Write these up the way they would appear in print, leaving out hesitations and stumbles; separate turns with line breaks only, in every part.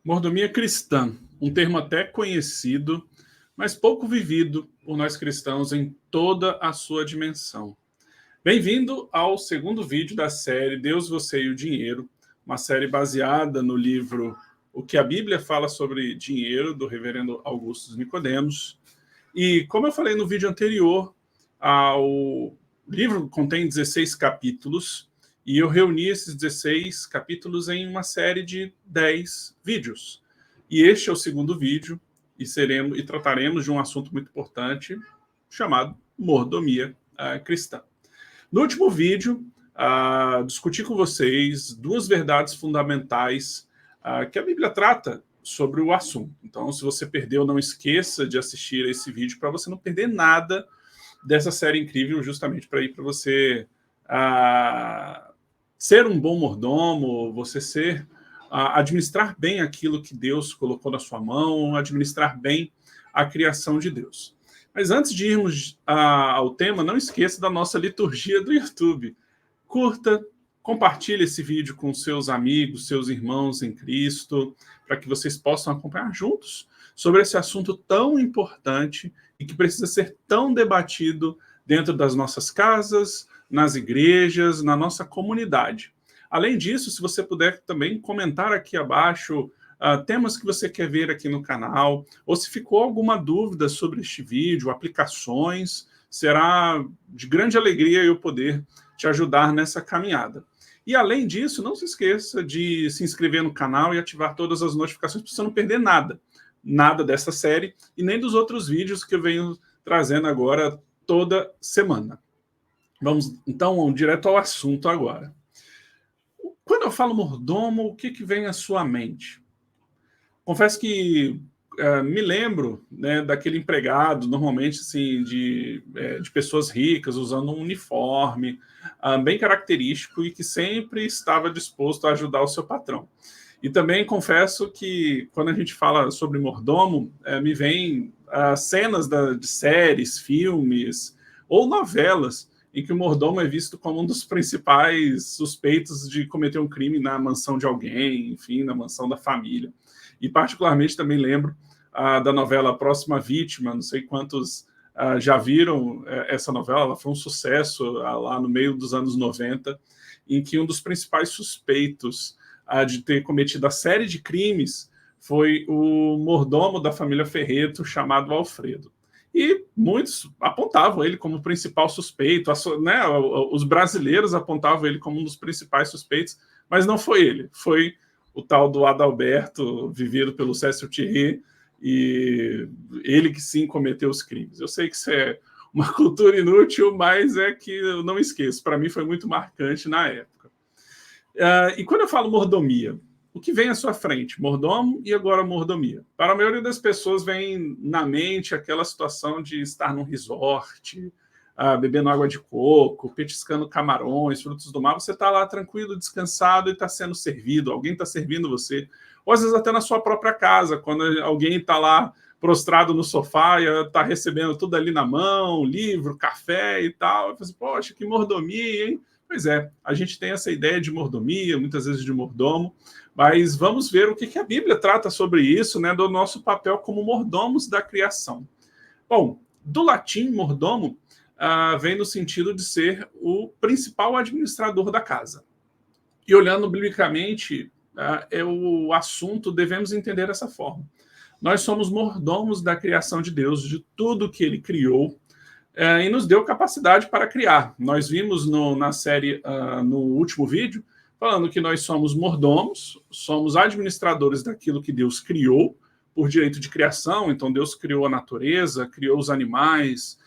Mordomia cristã, um termo até conhecido, mas pouco vivido por nós cristãos em toda a sua dimensão. Bem-vindo ao segundo vídeo da série Deus, Você e o Dinheiro, uma série baseada no livro O que a Bíblia fala sobre dinheiro, do reverendo Augusto Nicodemos. E como eu falei no vídeo anterior, o livro contém 16 capítulos, e eu reuni esses 16 capítulos em uma série de 10 vídeos. E este é o segundo vídeo, e trataremos de um assunto muito importante, chamado mordomia cristã. No último vídeo, discuti com vocês duas verdades fundamentais que a Bíblia trata sobre o assunto. Então, se você perdeu, não esqueça de assistir esse vídeo para você não perder nada dessa série incrível, justamente para você ser um bom mordomo, você administrar bem aquilo que Deus colocou na sua mão, administrar bem a criação de Deus. Mas antes de irmos ao tema, não esqueça da nossa liturgia do YouTube. Curta, compartilhe esse vídeo com seus amigos, seus irmãos em Cristo, para que vocês possam acompanhar juntos sobre esse assunto tão importante e que precisa ser tão debatido dentro das nossas casas, nas igrejas, na nossa comunidade. Além disso, se você puder também comentar aqui abaixo temas que você quer ver aqui no canal, ou se ficou alguma dúvida sobre este vídeo, aplicações, será de grande alegria eu poder te ajudar nessa caminhada. E além disso, não se esqueça de se inscrever no canal e ativar todas as notificações para você não perder nada dessa série e nem dos outros vídeos que eu venho trazendo agora toda semana. Vamos então direto ao assunto agora. Quando eu falo mordomo, o que vem à sua mente? Confesso que me lembro, né, daquele empregado, normalmente assim, de pessoas ricas, usando um uniforme bem característico e que sempre estava disposto a ajudar o seu patrão. E também confesso que, quando a gente fala sobre mordomo, me vem cenas de séries, filmes ou novelas em que o mordomo é visto como um dos principais suspeitos de cometer um crime na mansão de alguém, enfim, na mansão da família. E particularmente também lembro da novela Próxima Vítima, não sei quantos já viram essa novela, ela foi um sucesso lá no meio dos anos 90, em que um dos principais suspeitos de ter cometido a série de crimes foi o mordomo da família Ferreto, chamado Alfredo. E muitos apontavam ele como o principal suspeito, né, os brasileiros apontavam ele como um dos principais suspeitos, mas não foi ele, foi o tal do Adalberto, vivido pelo Cécio Thierry, e ele que sim cometeu os crimes. Eu sei que isso é uma cultura inútil, mas é que eu não esqueço, para mim foi muito marcante na época. E quando eu falo mordomia, o que vem à sua frente? Mordomo e agora mordomia. Para a maioria das pessoas vem na mente aquela situação de estar num resort, bebendo água de coco, petiscando camarões, frutos do mar. Você está lá tranquilo, descansado e está sendo servido. Alguém está servindo você. Ou às vezes até na sua própria casa, quando alguém está lá prostrado no sofá e está recebendo tudo ali na mão, livro, café e tal. Eu falo assim, poxa, que mordomia, hein? Pois é, a gente tem essa ideia de mordomia, muitas vezes de mordomo, mas vamos ver o que a Bíblia trata sobre isso, né, do nosso papel como mordomos da criação. Bom, do latim, mordomo, vem no sentido de ser o principal administrador da casa. E olhando biblicamente, o assunto devemos entender dessa forma. Nós somos mordomos da criação de Deus, de tudo que ele criou, e nos deu capacidade para criar. Nós vimos na série, no último vídeo, falando que nós somos mordomos, somos administradores daquilo que Deus criou por direito de criação. Então Deus criou a natureza, criou os animais,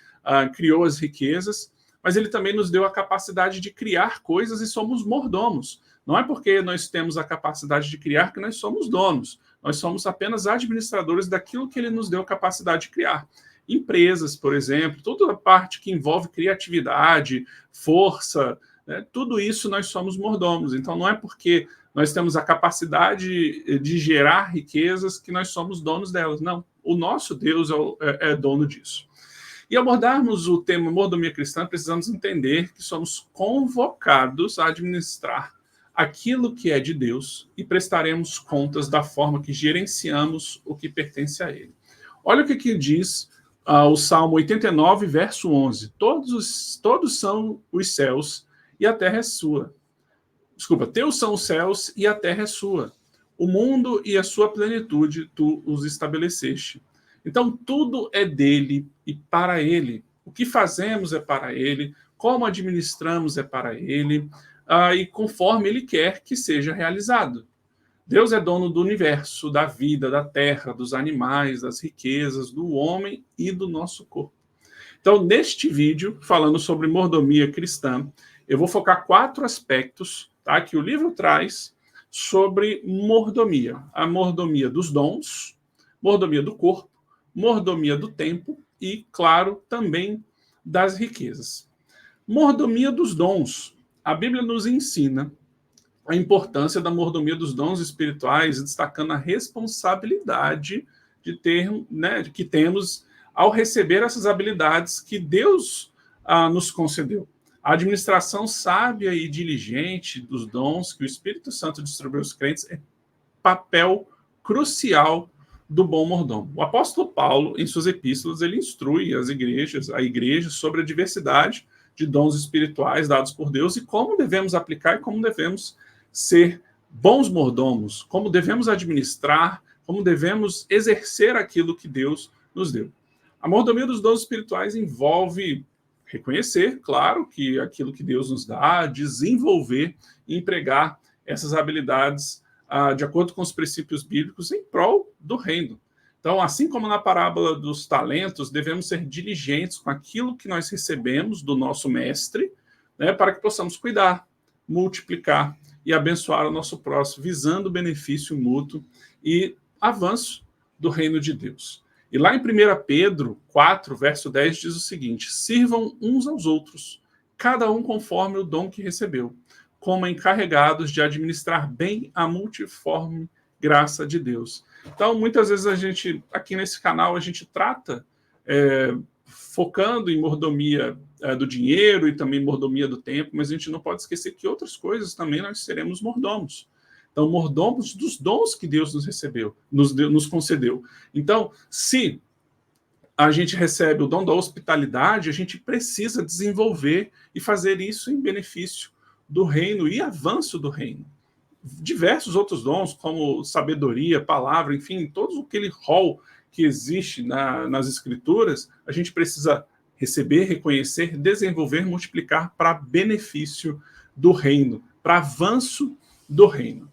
criou as riquezas, mas ele também nos deu a capacidade de criar coisas e somos mordomos. Não é porque nós temos a capacidade de criar que nós somos donos. Nós somos apenas administradores daquilo que ele nos deu a capacidade de criar. Empresas, por exemplo, toda a parte que envolve criatividade, força, né, tudo isso nós somos mordomos. Então não é porque nós temos a capacidade de gerar riquezas que nós somos donos delas. Não, o nosso Deus é dono disso. E ao abordarmos o tema mordomia cristã, precisamos entender que somos convocados a administrar aquilo que é de Deus e prestaremos contas da forma que gerenciamos o que pertence a Ele. Olha o que diz o Salmo 89, verso 11. Todos são os céus e a terra é sua. Desculpa, teus são os céus e a terra é sua. O mundo e a sua plenitude, tu os estabeleceste. Então, tudo é dele e para ele. O que fazemos é para ele, como administramos é para ele, e conforme ele quer que seja realizado. Deus é dono do universo, da vida, da terra, dos animais, das riquezas, do homem e do nosso corpo. Então, neste vídeo, falando sobre mordomia cristã, eu vou focar 4 aspectos, tá, que o livro traz sobre mordomia. A mordomia dos dons, mordomia do corpo, mordomia do tempo e, claro, também das riquezas. Mordomia dos dons. A Bíblia nos ensina a importância da mordomia dos dons espirituais, destacando a responsabilidade que temos ao receber essas habilidades que Deus nos concedeu. A administração sábia e diligente dos dons que o Espírito Santo distribuiu aos crentes é papel crucial do bom mordomo. O apóstolo Paulo, em suas epístolas, ele instrui a igreja sobre a diversidade de dons espirituais dados por Deus e como devemos aplicar e como devemos ser bons mordomos, como devemos administrar, como devemos exercer aquilo que Deus nos deu. A mordomia dos dons espirituais envolve reconhecer, claro, que aquilo que Deus nos dá, desenvolver e empregar essas habilidades de acordo com os princípios bíblicos em prol do reino. Então, assim como na parábola dos talentos, devemos ser diligentes com aquilo que nós recebemos do nosso mestre, né, para que possamos cuidar, multiplicar e abençoar o nosso próximo, visando o benefício mútuo e avanço do reino de Deus. E lá em 1 Pedro 4, verso 10, diz o seguinte: sirvam uns aos outros, cada um conforme o dom que recebeu, como encarregados de administrar bem a multiforme graça de Deus. Então, muitas vezes aqui nesse canal, a gente trata focando em mordomia do dinheiro e também mordomia do tempo, mas a gente não pode esquecer que outras coisas também nós seremos mordomos. Então, mordomos dos dons que Deus nos concedeu. Então, se a gente recebe o dom da hospitalidade, a gente precisa desenvolver e fazer isso em benefício do reino e avanço do reino. Diversos outros dons, como sabedoria, palavra, enfim, todo aquele rol que existe nas Escrituras, a gente precisa receber, reconhecer, desenvolver, multiplicar para benefício do reino, para avanço do reino.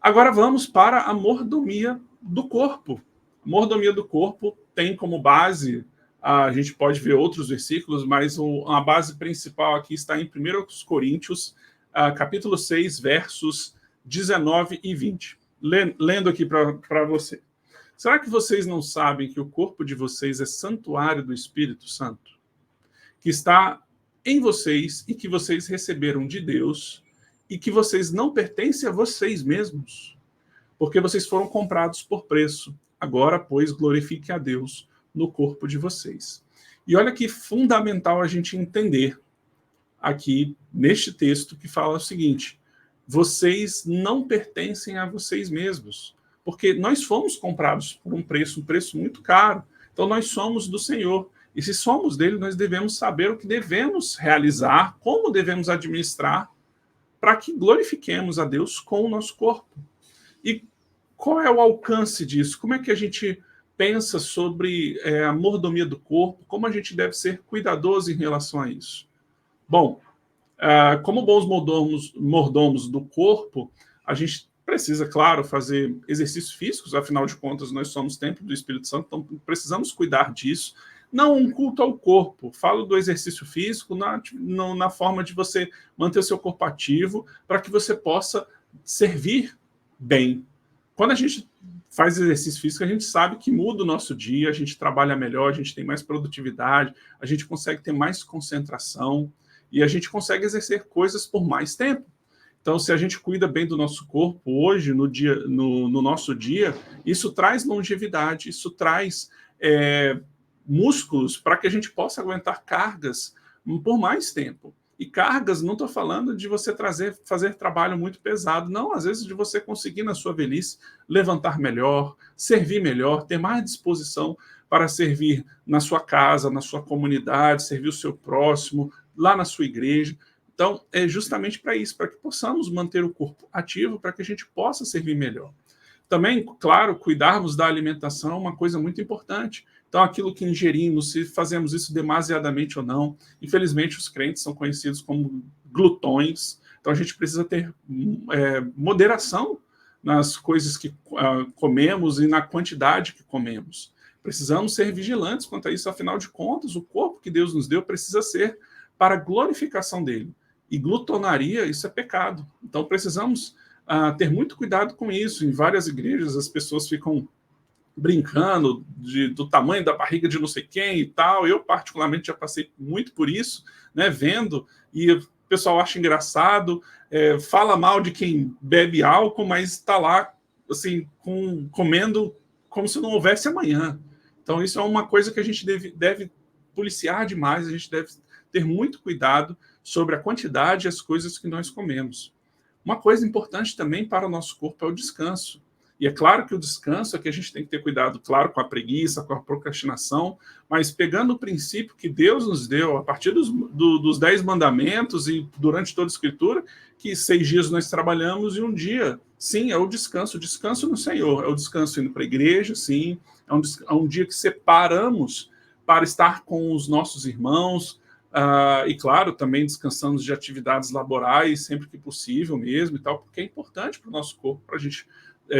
Agora vamos para a mordomia do corpo. A mordomia do corpo tem como base, a gente pode ver outros versículos, mas a base principal aqui está em 1 Coríntios, capítulo 6, versos 19 e 20. Lendo aqui para você. Será que vocês não sabem que o corpo de vocês é santuário do Espírito Santo? Que está em vocês e que vocês receberam de Deus e que vocês não pertencem a vocês mesmos, porque vocês foram comprados por preço. Agora, pois, glorifique a Deus no corpo de vocês. E olha que fundamental a gente entender aqui neste texto que fala o seguinte: vocês não pertencem a vocês mesmos, porque nós fomos comprados por um preço muito caro. Então nós somos do Senhor. E se somos dele, nós devemos saber o que devemos realizar, como devemos administrar, para que glorifiquemos a Deus com o nosso corpo. E qual é o alcance disso? Como é que a gente pensa sobre a mordomia do corpo? Como a gente deve ser cuidadoso em relação a isso? Bom, como bons mordomos do corpo, a gente precisa, claro, fazer exercícios físicos, afinal de contas, nós somos templo do Espírito Santo, então precisamos cuidar disso. Não um culto ao corpo, falo do exercício físico na forma de você manter o seu corpo ativo, para que você possa servir bem. Quando a gente faz exercício físico, a gente sabe que muda o nosso dia, a gente trabalha melhor, a gente tem mais produtividade, a gente consegue ter mais concentração e a gente consegue exercer coisas por mais tempo. Então, se a gente cuida bem do nosso corpo hoje, no nosso dia, isso traz longevidade, isso traz músculos para que a gente possa aguentar cargas por mais tempo. E cargas, não estou falando de você fazer trabalho muito pesado, não, às vezes de você conseguir na sua velhice levantar melhor, servir melhor, ter mais disposição para servir na sua casa, na sua comunidade, servir o seu próximo, lá na sua igreja. Então, é justamente para isso, para que possamos manter o corpo ativo, para que a gente possa servir melhor. Também, claro, cuidarmos da alimentação é uma coisa muito importante. Então, aquilo que ingerimos, se fazemos isso demasiadamente ou não. Infelizmente, os crentes são conhecidos como glutões. Então, a gente precisa ter moderação nas coisas que comemos e na quantidade que comemos. Precisamos ser vigilantes quanto a isso. Afinal de contas, o corpo que Deus nos deu precisa ser para a glorificação dele. E glutonaria, isso é pecado. Então, precisamos ter muito cuidado com isso. Em várias igrejas, as pessoas ficam brincando do tamanho da barriga de não sei quem e tal. Eu, particularmente, já passei muito por isso, né, vendo, e o pessoal acha engraçado, fala mal de quem bebe álcool, mas está lá, assim, comendo como se não houvesse amanhã. Então, isso é uma coisa que a gente deve policiar demais, a gente deve ter muito cuidado sobre a quantidade e as coisas que nós comemos. Uma coisa importante também para o nosso corpo é o descanso. E é claro que o descanso é que a gente tem que ter cuidado, claro, com a preguiça, com a procrastinação, mas pegando o princípio que Deus nos deu, a partir dos 10 mandamentos e durante toda a Escritura, que 6 dias nós trabalhamos e um dia, sim, é o descanso no Senhor, é o descanso indo para a igreja, sim, é um dia que separamos para estar com os nossos irmãos, e claro, também descansamos de atividades laborais, sempre que possível mesmo e tal, porque é importante para o nosso corpo, para a gente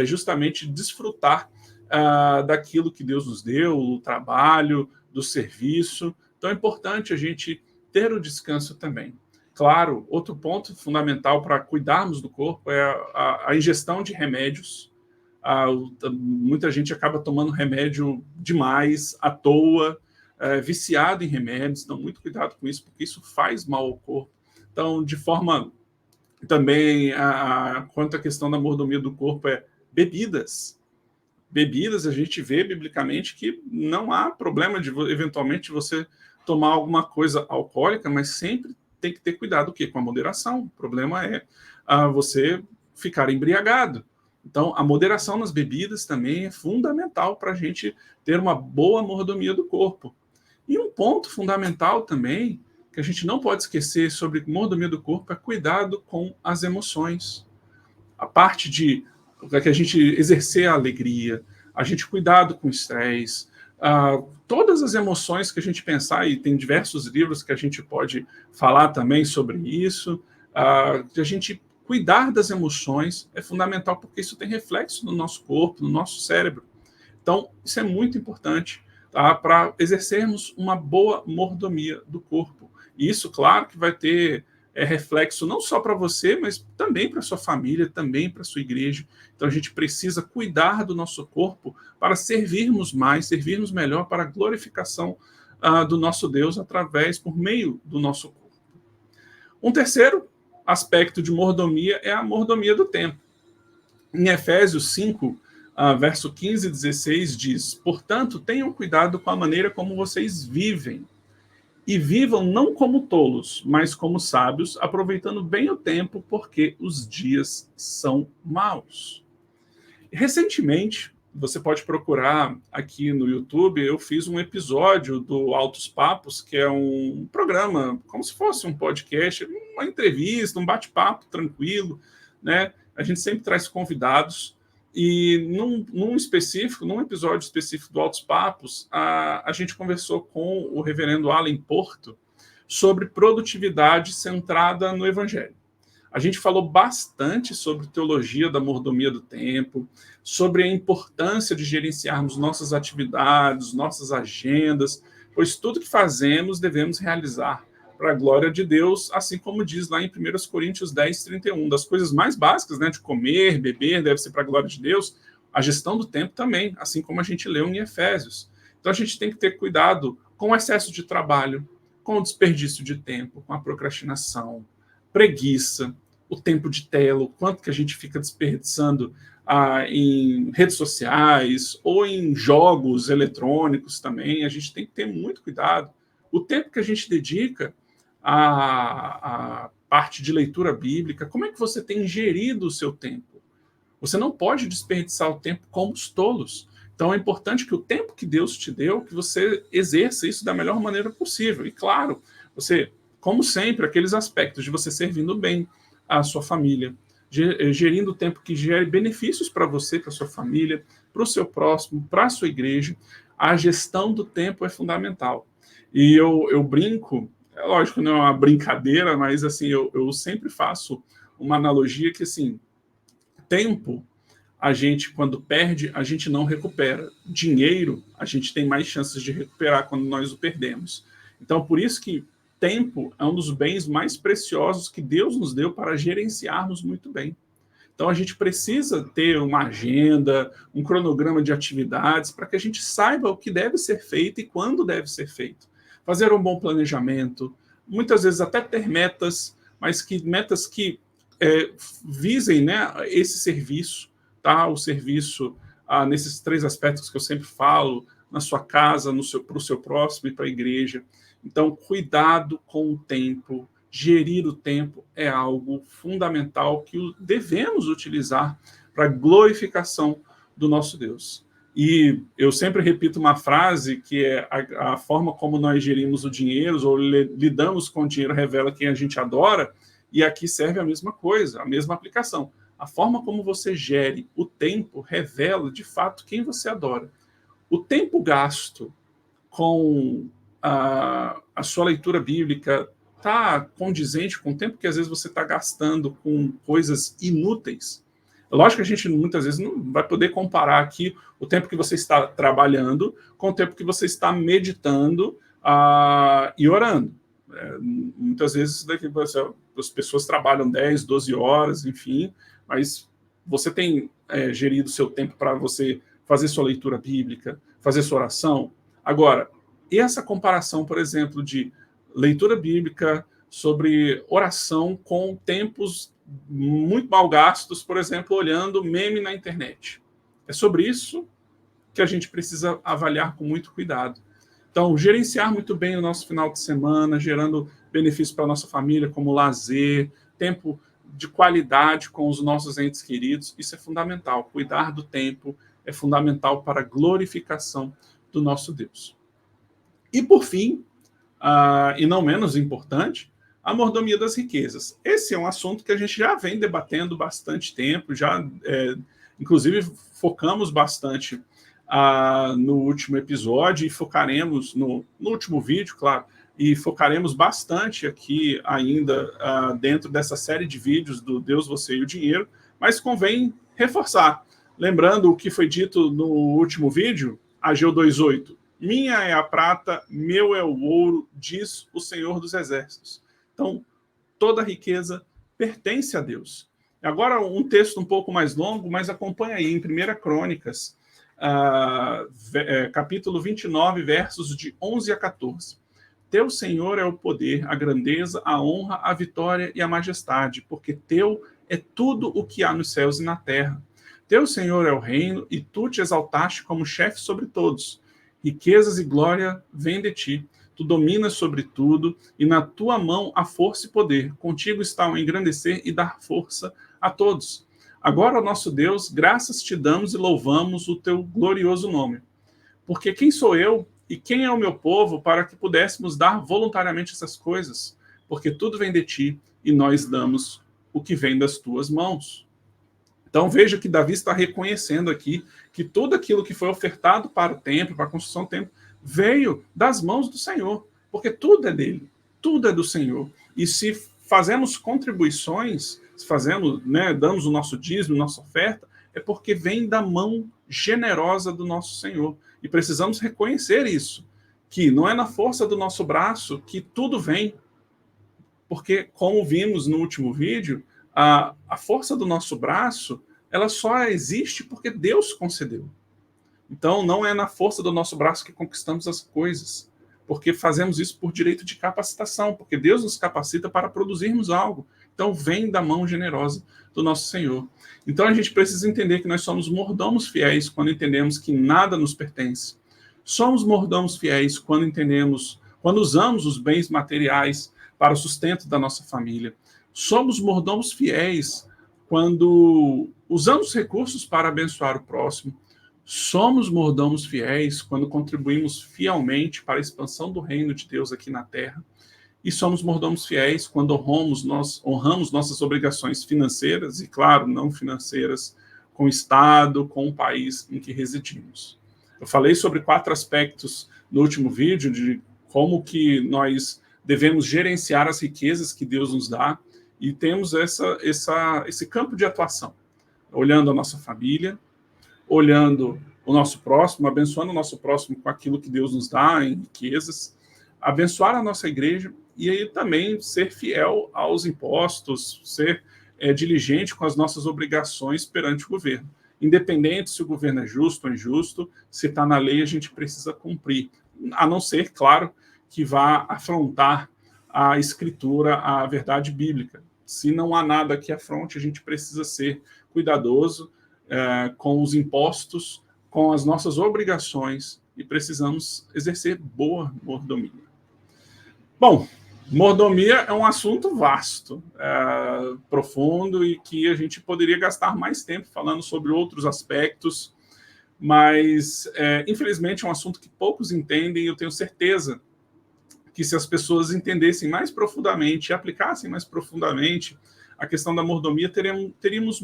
justamente desfrutar daquilo que Deus nos deu, do trabalho, do serviço. Então é importante a gente ter o descanso também. Claro, outro ponto fundamental para cuidarmos do corpo é a ingestão de remédios. Muita gente acaba tomando remédio demais, à toa, viciado em remédios, então muito cuidado com isso, porque isso faz mal ao corpo. Então, de forma também, quanto à questão da mordomia do corpo, bebidas. Bebidas, a gente vê biblicamente que não há problema de, eventualmente, você tomar alguma coisa alcoólica, mas sempre tem que ter cuidado com a moderação. O problema é você ficar embriagado. Então, a moderação nas bebidas também é fundamental para a gente ter uma boa mordomia do corpo. E um ponto fundamental também, que a gente não pode esquecer sobre mordomia do corpo, é cuidado com as emoções. A parte de que a gente exercer a alegria, a gente cuidado com o estresse, todas as emoções que a gente pensar, e tem diversos livros que a gente pode falar também sobre isso, a gente cuidar das emoções é fundamental, porque isso tem reflexo no nosso corpo, no nosso cérebro. Então, isso é muito importante, tá, para exercermos uma boa mordomia do corpo. E isso, claro, que vai ter reflexo não só para você, mas também para sua família, também para sua igreja. Então, a gente precisa cuidar do nosso corpo para servirmos mais, servirmos melhor para a glorificação do nosso Deus por meio do nosso corpo. Um terceiro aspecto de mordomia é a mordomia do tempo. Em Efésios 5, verso 15 e 16 diz: portanto, tenham cuidado com a maneira como vocês vivem, e vivam não como tolos, mas como sábios, aproveitando bem o tempo, porque os dias são maus. Recentemente, você pode procurar aqui no YouTube, eu fiz um episódio do Altos Papos, que é um programa, como se fosse um podcast, uma entrevista, um bate-papo tranquilo, né? A gente sempre traz convidados, e num episódio específico do Altos Papos, a gente conversou com o reverendo Allen Porto sobre produtividade centrada no Evangelho. A gente falou bastante sobre teologia da mordomia do tempo, sobre a importância de gerenciarmos nossas atividades, nossas agendas, pois tudo que fazemos devemos realizar para a glória de Deus, assim como diz lá em 1 Coríntios 10, 31. Das coisas mais básicas, né, de comer, beber, deve ser para a glória de Deus, a gestão do tempo também, assim como a gente leu em Efésios. Então a gente tem que ter cuidado com o excesso de trabalho, com o desperdício de tempo, com a procrastinação, preguiça, o tempo de tela, o quanto que a gente fica desperdiçando em redes sociais ou em jogos eletrônicos também. A gente tem que ter muito cuidado. O tempo que a gente dedica a parte de leitura bíblica? Como é que você tem gerido o seu tempo? Você não pode desperdiçar o tempo como os tolos. Então é importante que o tempo que Deus te deu, que você exerça isso da melhor maneira possível. E claro, você, como sempre, aqueles aspectos de você servindo bem à sua família, gerindo o tempo que gere benefícios para você, para sua família, para o seu próximo, para a sua igreja. A gestão do tempo é fundamental. E eu brinco, é lógico, não é uma brincadeira, mas assim, eu sempre faço uma analogia que, assim, tempo, a gente, quando perde, a gente não recupera. Dinheiro, a gente tem mais chances de recuperar quando nós o perdemos. Então, por isso que tempo é um dos bens mais preciosos que Deus nos deu para gerenciarmos muito bem. Então, a gente precisa ter uma agenda, um cronograma de atividades, para que a gente saiba o que deve ser feito e quando deve ser feito. Fazer um bom planejamento, muitas vezes até ter metas, mas que metas que visem, né, esse serviço, tá? O serviço nesses 3 aspectos que eu sempre falo, na sua casa, para o seu próximo e para a igreja. Então, cuidado com o tempo, gerir o tempo é algo fundamental que devemos utilizar para a glorificação do nosso Deus. E eu sempre repito uma frase que é a forma como nós gerimos o dinheiro ou lidamos com o dinheiro revela quem a gente adora, e aqui serve a mesma coisa, a mesma aplicação. A forma como você gere o tempo revela, de fato, quem você adora. O tempo gasto com a sua leitura bíblica está condizente com o tempo que às vezes você está gastando com coisas inúteis. Lógico que a gente muitas vezes não vai poder comparar aqui o tempo que você está trabalhando com o tempo que você está meditando e orando. Muitas vezes as pessoas trabalham 10, 12 horas, enfim, mas você tem gerido seu tempo para você fazer sua leitura bíblica, fazer sua oração. Agora, e essa comparação, por exemplo, de leitura bíblica sobre oração com tempos muito mal gastos, por exemplo, olhando meme na internet. É sobre isso que a gente precisa avaliar com muito cuidado. Então, gerenciar muito bem o nosso final de semana, gerando benefícios para a nossa família, como lazer, tempo de qualidade com os nossos entes queridos, isso é fundamental. Cuidar do tempo é fundamental para a glorificação do nosso Deus. E, por fim, e não menos importante, a mordomia das riquezas. Esse é um assunto que a gente já vem debatendo bastante tempo, inclusive focamos bastante no último episódio e focaremos no último vídeo, claro, e focaremos bastante aqui ainda dentro dessa série de vídeos do Deus, Você e o Dinheiro, mas convém reforçar. Lembrando o que foi dito no último vídeo, Ageu 2:8. Minha é a prata, meu é o ouro, diz o Senhor dos Exércitos. Então, toda riqueza pertence a Deus. Agora, um texto um pouco mais longo, mas acompanha aí em 1 Crônicas, capítulo 29, versos de 11 a 14. Teu, Senhor, é o poder, a grandeza, a honra, a vitória e a majestade, porque teu é tudo o que há nos céus e na terra. Teu, Senhor, é o reino, e tu te exaltaste como chefe sobre todos. Riquezas e glória vêm de ti. Tu dominas sobre tudo, e na tua mão há força e poder. Contigo está o engrandecer e dar força a todos. Agora, nosso Deus, graças te damos e louvamos o teu glorioso nome. Porque quem sou eu e quem é o meu povo para que pudéssemos dar voluntariamente essas coisas? Porque tudo vem de ti, e nós damos o que vem das tuas mãos. Então veja que Davi está reconhecendo aqui que tudo aquilo que foi ofertado para o templo, para a construção do templo, veio das mãos do Senhor, porque tudo é dele, tudo é do Senhor. E se fazemos contribuições, se fazemos, damos o nosso dízimo, nossa oferta, é porque vem da mão generosa do nosso Senhor. E precisamos reconhecer isso, que não é na força do nosso braço que tudo vem, porque, como vimos no último vídeo, a força do nosso braço, ela só existe porque Deus concedeu. Então, não é na força do nosso braço que conquistamos as coisas, porque fazemos isso por direito de capacitação, porque Deus nos capacita para produzirmos algo. Então, vem da mão generosa do nosso Senhor. Então, a gente precisa entender que nós somos mordomos fiéis quando entendemos que nada nos pertence. Somos mordomos fiéis quando entendemos, quando usamos os bens materiais para o sustento da nossa família. Somos mordomos fiéis quando usamos recursos para abençoar o próximo. Somos mordomos fiéis quando contribuímos fielmente para a expansão do reino de Deus aqui na terra. E somos mordomos fiéis quando honramos nossas obrigações financeiras e, claro, não financeiras, com o Estado, com o país em que residimos. Eu falei sobre 4 aspectos no último vídeo, de como que nós devemos gerenciar as riquezas que Deus nos dá, e temos esse campo de atuação, olhando a nossa família, olhando o nosso próximo, abençoando o nosso próximo com aquilo que Deus nos dá em riquezas, abençoar a nossa igreja e aí também ser fiel aos impostos, ser diligente com as nossas obrigações perante o governo. Independente se o governo é justo ou injusto, se está na lei, a gente precisa cumprir. A não ser, claro, que vá afrontar a escritura, a verdade bíblica. Se não há nada que afronte, a gente precisa ser cuidadoso com os impostos, com as nossas obrigações, e precisamos exercer boa mordomia. Bom, mordomia é um assunto vasto, profundo, e que a gente poderia gastar mais tempo falando sobre outros aspectos, mas, infelizmente, é um assunto que poucos entendem, e eu tenho certeza que se as pessoas entendessem mais profundamente e aplicassem mais profundamente a questão da mordomia, teríamos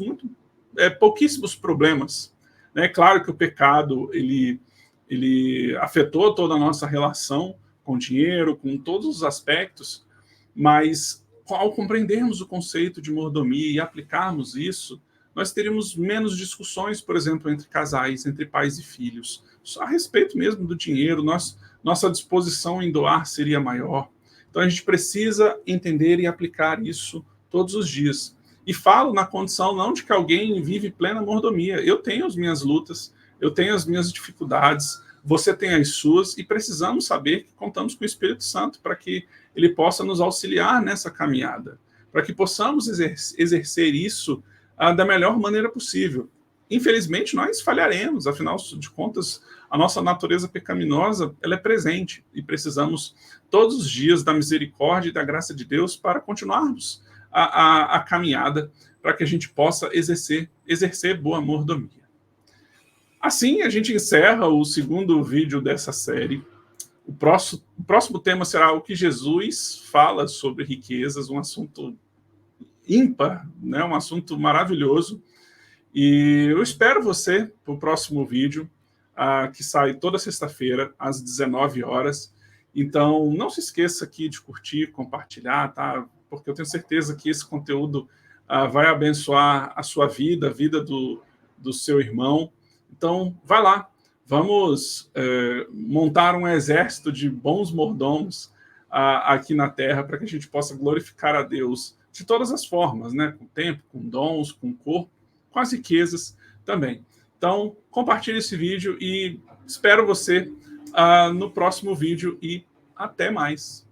pouquíssimos problemas. É claro que o pecado ele afetou toda a nossa relação com o dinheiro, com todos os aspectos, mas ao compreendermos o conceito de mordomia e aplicarmos isso, nós teríamos menos discussões, por exemplo, entre casais, entre pais e filhos, só a respeito mesmo do dinheiro. Nossa disposição em doar seria maior. Então a gente precisa entender e aplicar isso todos os dias. E falo na condição não de que alguém vive plena mordomia. Eu tenho as minhas lutas, eu tenho as minhas dificuldades, você tem as suas, e precisamos saber que contamos com o Espírito Santo para que ele possa nos auxiliar nessa caminhada, para que possamos exercer isso da melhor maneira possível. Infelizmente, nós falharemos, afinal de contas, a nossa natureza pecaminosa ela é presente, e precisamos todos os dias da misericórdia e da graça de Deus para continuarmos a caminhada, para que a gente possa exercer boa mordomia. Assim, a gente encerra o segundo vídeo dessa série. O próximo tema será o que Jesus fala sobre riquezas, um assunto ímpar, né? Um assunto maravilhoso. E eu espero você para o próximo vídeo, que sai toda sexta-feira, às 19 horas. Então, não se esqueça aqui de curtir, compartilhar, tá? Porque eu tenho certeza que esse conteúdo vai abençoar a sua vida, a vida do seu irmão. Então, vai lá, vamos montar um exército de bons mordomos aqui na Terra, para que a gente possa glorificar a Deus de todas as formas, né? Com tempo, com dons, com corpo, com as riquezas também. Então, compartilhe esse vídeo e espero você no próximo vídeo, e até mais.